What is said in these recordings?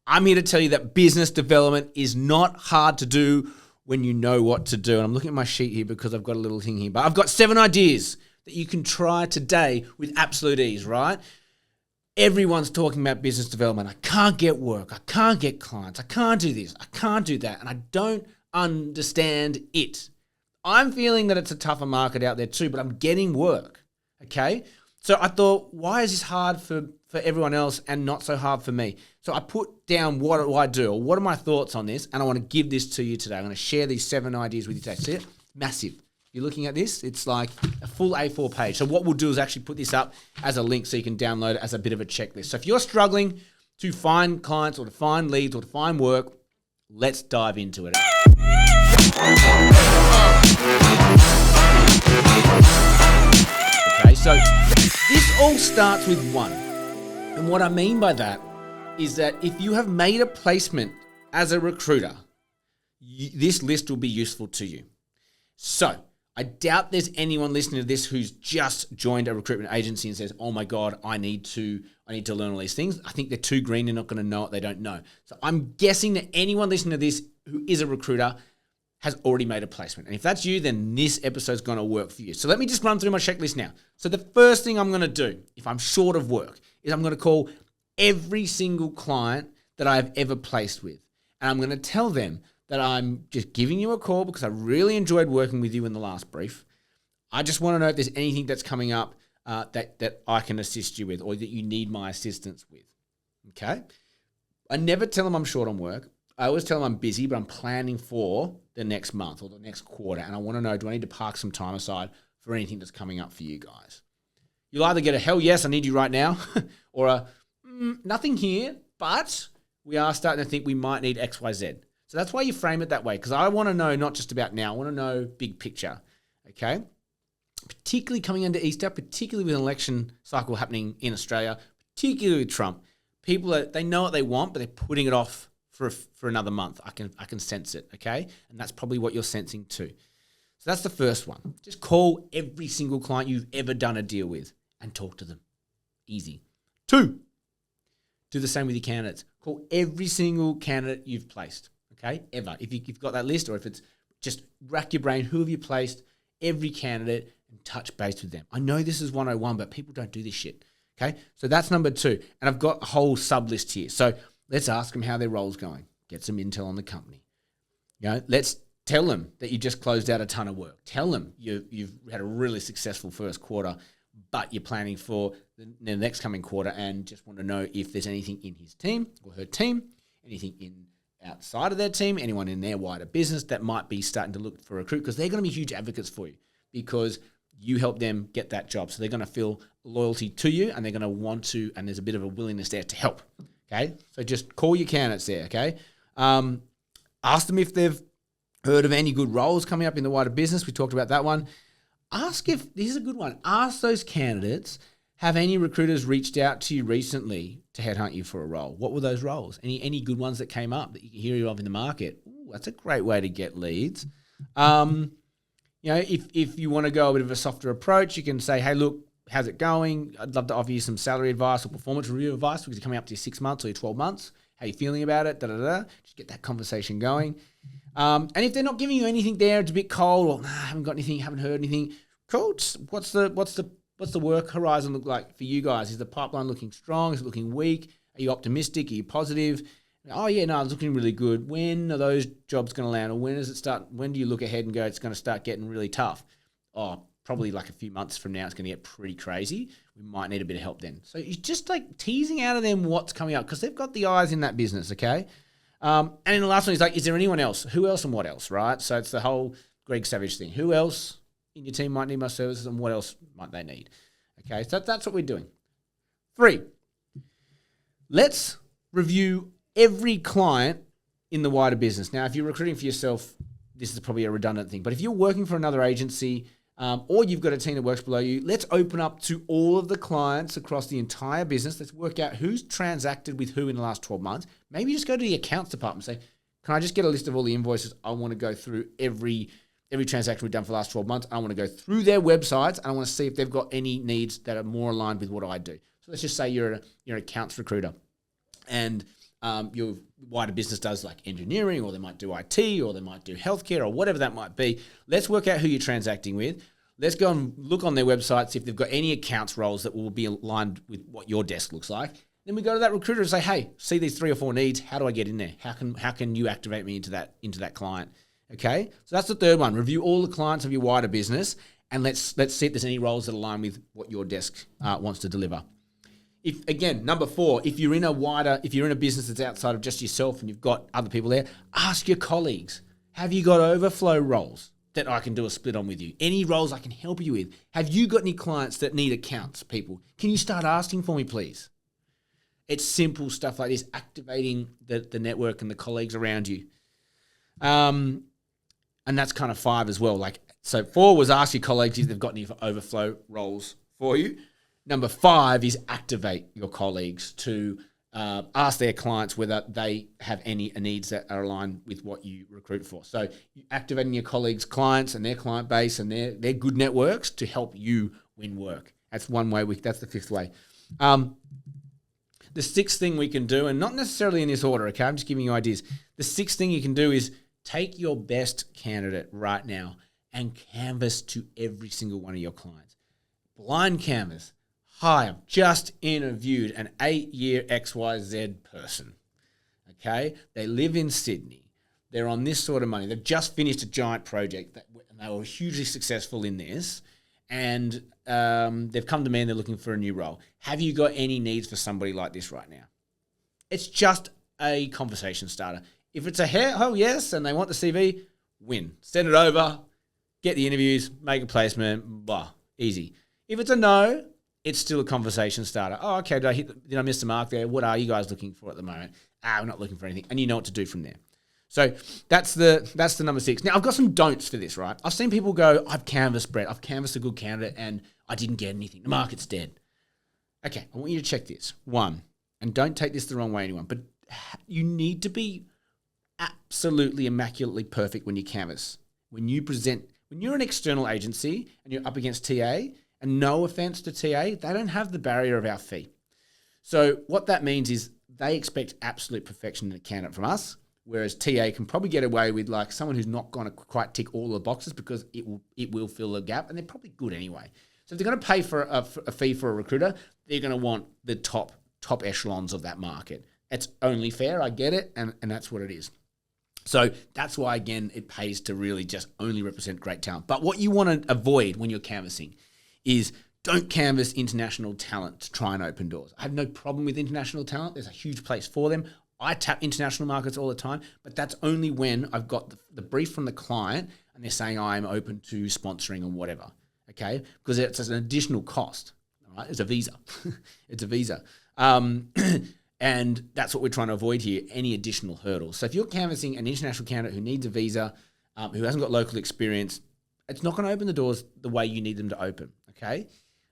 I'm here to tell you that business development is not hard to do when you know what to do. And I'm looking at my sheet here because I've got a little thing here. But I've got 7 ideas that you can try today with absolute ease, right? Everyone's talking about business development. I can't get work. I can't get clients. I can't do this. I can't do that. And I don't understand it. I'm feeling that it's a tougher market out there too, but I'm getting work, okay? So I thought, why is this hard for everyone else and not so hard for me? So I put down what do I do, or what are my thoughts on this, and I want to give this to you today. I'm going to share these 7 ideas with you today. See it? Massive. You're looking at this, it's like a full A4 page. So what we'll do is actually put this up as a link so you can download it as a bit of a checklist. So if you're struggling to find clients or to find leads or to find work, let's dive into it. Okay, so this all starts with 1. And what I mean by that is that if you have made a placement as a recruiter, this list will be useful to you. So I doubt there's anyone listening to this who's just joined a recruitment agency and says, oh my God, I need to learn all these things. I think they're too green. They're not going to know what they don't know. So I'm guessing that anyone listening to this who is a recruiter has already made a placement. And if that's you, then this episode's going to work for you. So let me just run through my checklist now. So the first thing I'm going to do, if I'm short of work, is I'm going to call every single client that I've ever placed with. And I'm going to tell them that I'm just giving you a call because I really enjoyed working with you in the last brief. I just want to know if there's anything that's coming up that I can assist you with or that you need my assistance with. Okay? I never tell them I'm short on work. I always tell them I'm busy, but I'm planning for the next month or the next quarter. And I want to know, do I need to park some time aside for anything that's coming up for you guys? You'll either get a hell yes, I need you right now, or a nothing here, but we are starting to think we might need X, Y, Z. So that's why you frame it that way, because I want to know not just about now. I want to know big picture, okay? Particularly coming into Easter, particularly with an election cycle happening in Australia, particularly with Trump. People, they know what they want, but they're putting it off for another month. I can sense it, okay? And that's probably what you're sensing too. So that's the first one. Just call every single client you've ever done a deal with and talk to them. Easy. 2, do the same with your candidates. Call every single candidate you've placed. Okay, ever. If you've got that list, or if it's just rack your brain, who have you placed, every candidate, and touch base with them. I know this is 101, but people don't do this shit. Okay, so that's number 2. And I've got a whole sub list here. So let's ask them how their role's going. Get some intel on the company. You know, let's tell them that you just closed out a ton of work. Tell them you've had a really successful first quarter, but you're planning for the next coming quarter and just want to know if there's anything in his team or her team, anything in outside of their team, anyone in their wider business that might be starting to look for a recruit, because they're going to be huge advocates for you because you help them get that job. So they're going to feel loyalty to you and they're going to want to, and there's a bit of a willingness there to help. Okay. So just call your candidates there. Okay. Ask them if they've heard of any good roles coming up in the wider business. We talked about that one. Ask if, this is a good one. Ask those candidates, have any recruiters reached out to you recently to headhunt you for a role? What were those roles? Any good ones that came up that you can hear of in the market? Ooh, that's a great way to get leads. You know, if you want to go a bit of a softer approach, you can say, hey, look, how's it going? I'd love to offer you some salary advice or performance review advice because you're coming up to your 6 months or your 12 months. How are you feeling about it? Just get that conversation going. And if they're not giving you anything there, it's a bit cold, or nah, I haven't got anything, haven't heard anything. Cool. What's the work horizon look like for you guys? Is the pipeline looking strong? Is it looking weak? Are you optimistic? Are you positive? Oh yeah, no, it's looking really good. When are those jobs going to land, or when does it start? When do you look ahead and go, it's going to start getting really tough? Oh, probably like a few months from now, it's going to get pretty crazy. We might need a bit of help then. So you're just like teasing out of them what's coming up because they've got the eyes in that business, okay? And then the last one is like, is there anyone else? Who else and what else, right? So it's the whole Greg Savage thing. Who else in your team might need my services and what else might they need? Okay, so that's what we're doing. 3, let's review every client in the wider business. Now, if you're recruiting for yourself, this is probably a redundant thing, but if you're working for another agency or you've got a team that works below you, let's open up to all of the clients across the entire business. Let's work out who's transacted with who in the last 12 months. Maybe just go to the accounts department and say, can I just get a list of all the invoices? I want to go through every transaction we've done for the last 12 months. I want to go through their websites and I want to see if they've got any needs that are more aligned with what I do. So let's just say you're an accounts recruiter and your wider business does like engineering, or they might do IT, or they might do healthcare, or whatever that might be. Let's work out who you're transacting with. Let's go and look on their websites if they've got any accounts roles that will be aligned with what your desk looks like. Then we go to that recruiter and say, hey, see these 3 or 4 needs. How do I get in there? How can you activate me into that client? Okay, so that's the third one. Review all the clients of your wider business, and let's see if there's any roles that align with what your desk wants to deliver. Number 4, if you're in a business that's outside of just yourself and you've got other people there, ask your colleagues, have you got overflow roles that I can do a split on with you? Any roles I can help you with? Have you got any clients that need accounts, people? Can you start asking for me, please? It's simple stuff like this, activating the network and the colleagues around you. And that's kind of 5 as well. So 4 was ask your colleagues if they've got any overflow roles for you. Number 5 is activate your colleagues to ask their clients whether they have any needs that are aligned with what you recruit for. So activating your colleagues' clients and their client base and their good networks to help you win work. That's one way. That's the 5th way. The 6th thing we can do, and not necessarily in this order, okay? I'm just giving you ideas. The 6th thing you can do is take your best candidate right now and canvas to every single one of your clients. Blind canvas. Hi, I've just interviewed an 8-year XYZ person, okay? They live in Sydney. They're on this sort of money. They've just finished a giant project, and they were hugely successful in this, and they've come to me and they're looking for a new role. Have you got any needs for somebody like this right now? It's just a conversation starter. If it's a hell yes, and they want the CV, win. Send it over, get the interviews, make a placement, blah, easy. If it's a no, it's still a conversation starter. Oh, okay, did I miss the mark there? What are you guys looking for at the moment? We're not looking for anything. And you know what to do from there. So that's the number 6. Now, I've got some don'ts for this, right? I've seen people go, I've canvassed Brett. I've canvassed a good candidate and I didn't get anything. The market's dead. Okay, I want you to check this. 1, and don't take this the wrong way, anyone, but you need to be absolutely immaculately perfect when you canvass. When you're an external agency and you're up against TA, and no offense to TA, they don't have the barrier of our fee. So what that means is they expect absolute perfection in a candidate from us, whereas TA can probably get away with like someone who's not going to quite tick all the boxes because it will fill a gap, and they're probably good anyway. So if they're going to pay for a fee for a recruiter, they're going to want the top echelons of that market. It's only fair, I get it, and that's what it is. So that's why, again, it pays to really just only represent great talent. But what you want to avoid when you're canvassing is don't canvass international talent to try and open doors. I have no problem with international talent. There's a huge place for them. I tap international markets all the time, but that's only when I've got the brief from the client and they're saying I'm open to sponsoring or whatever, okay? Because it's an additional cost, all right? It's a visa. It's a visa. And that's what we're trying to avoid here, any additional hurdles. So if you're canvassing an international candidate who needs a visa, who hasn't got local experience, it's not going to open the doors the way you need them to open, okay?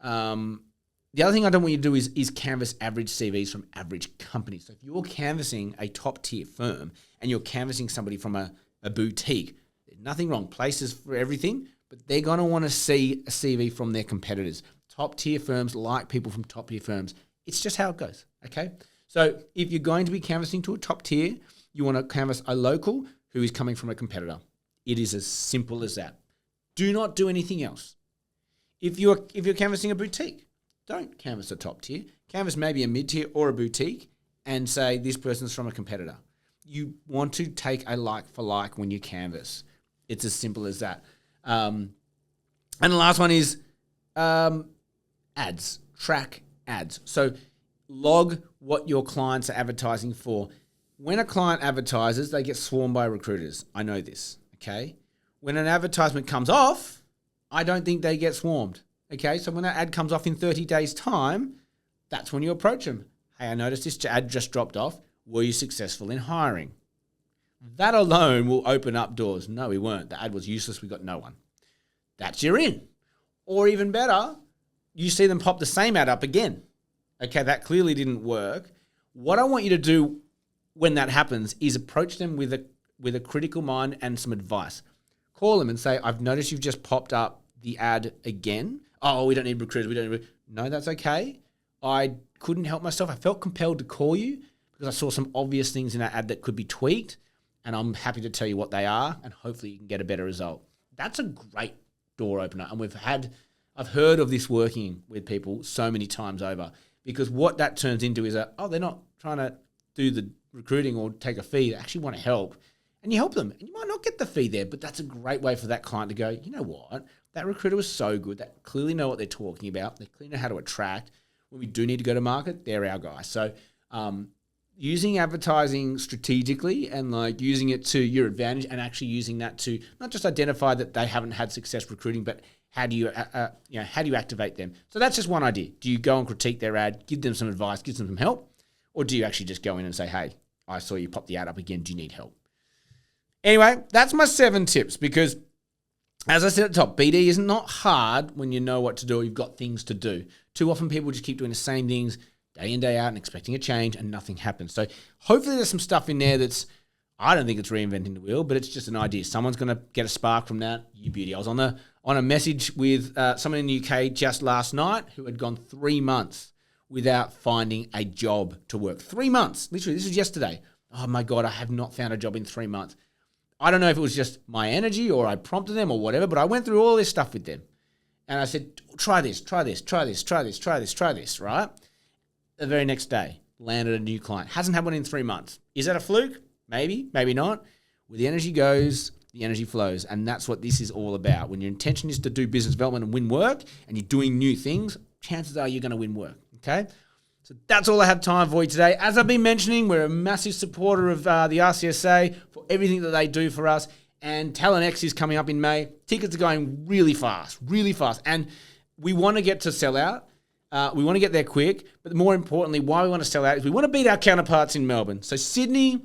The other thing I don't want you to do is canvass average CVs from average companies. So if you're canvassing a top-tier firm and you're canvassing somebody from a boutique, there's nothing wrong. Places for everything, but they're going to want to see a CV from their competitors. Top-tier firms like people from top-tier firms. It's just how it goes, okay? So if you're going to be canvassing to a top tier, you want to canvass a local who is coming from a competitor. It is as simple as that. Do not do anything else. If you're canvassing a boutique, don't canvass a top tier. Canvass maybe a mid-tier or a boutique and say this person's from a competitor. You want to take a like for like when you canvass. It's as simple as that. And the last one is ads. Track ads. So log what your clients are advertising for. When a client advertises, they get swarmed by recruiters. I know this, okay? When an advertisement comes off, I don't think they get swarmed, okay? So when that ad comes off in 30 days' time, that's when you approach them. Hey, I noticed this ad just dropped off. Were you successful in hiring? That alone will open up doors. No, we weren't. The ad was useless. We got no one. That's your in. Or even better, you see them pop the same ad up again. Okay, that clearly didn't work. What I want you to do when that happens is approach them with a critical mind and some advice. Call them and say, I've noticed you've just popped up the ad again. Oh, we don't need recruiters. No, that's okay. I couldn't help myself. I felt compelled to call you because I saw some obvious things in that ad that could be tweaked, and I'm happy to tell you what they are, and hopefully you can get a better result. That's a great door opener, and I've heard of this working with people so many times over, because what that turns into is they're not trying to do the recruiting or take a fee. They actually want to help, and you help them, and you might not get the fee there, but that's a great way for that client to go, you know what, that recruiter was so good, they clearly know what they're talking about, they clearly know how to attract. When we do need to go to market, they're our guy. So using advertising strategically and like using it to your advantage, and actually using that to not just identify that they haven't had success recruiting, but how do you activate them? So that's just one idea. Do you go and critique their ad, give them some advice, give them some help, or do you actually just go in and say, hey, I saw you pop the ad up again, do you need help? Anyway, that's my 7 tips, because as I said at the top, BD is not hard when you know what to do or you've got things to do. Too often people just keep doing the same things day in, day out and expecting a change, and nothing happens. So hopefully there's some stuff in there I don't think it's reinventing the wheel, but it's just an idea. Someone's going to get a spark from that. You beauty. I was on a message with someone in the UK just last night who had gone 3 months without finding a job to work. 3 months. Literally, this was yesterday. Oh my God, I have not found a job in 3 months. I don't know if it was just my energy or I prompted them or whatever, but I went through all this stuff with them. And I said, try this, right? The very next day, landed a new client. Hasn't had one in 3 months. Is that a fluke? Maybe, maybe not. Where the energy goes, the energy flows. And that's what this is all about. When your intention is to do business development and win work, and you're doing new things, chances are you're going to win work, okay? So that's all I have time for you today. As I've been mentioning, we're a massive supporter of the RCSA for everything that they do for us. And Talent X is coming up in May. Tickets are going really fast. And we want to get to sell out. We want to get there quick. But more importantly, why we want to sell out is we want to beat our counterparts in Melbourne. So Sydney,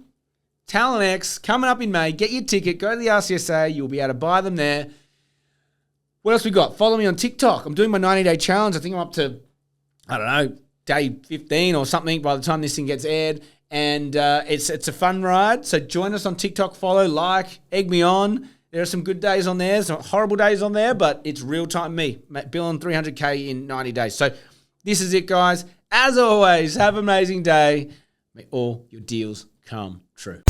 Talent X, coming up in May. Get your ticket. Go to the RCSA. You'll be able to buy them there. What else we got? Follow me on TikTok. I'm doing my 90-day challenge. I think I'm up to, day 15 or something by the time this thing gets aired. And it's a fun ride. So join us on TikTok, follow, like, egg me on. There are some good days on there, some horrible days on there, but it's real time me. Billing 300K in 90 days. So this is it, guys. As always, have an amazing day. May all your deals come true.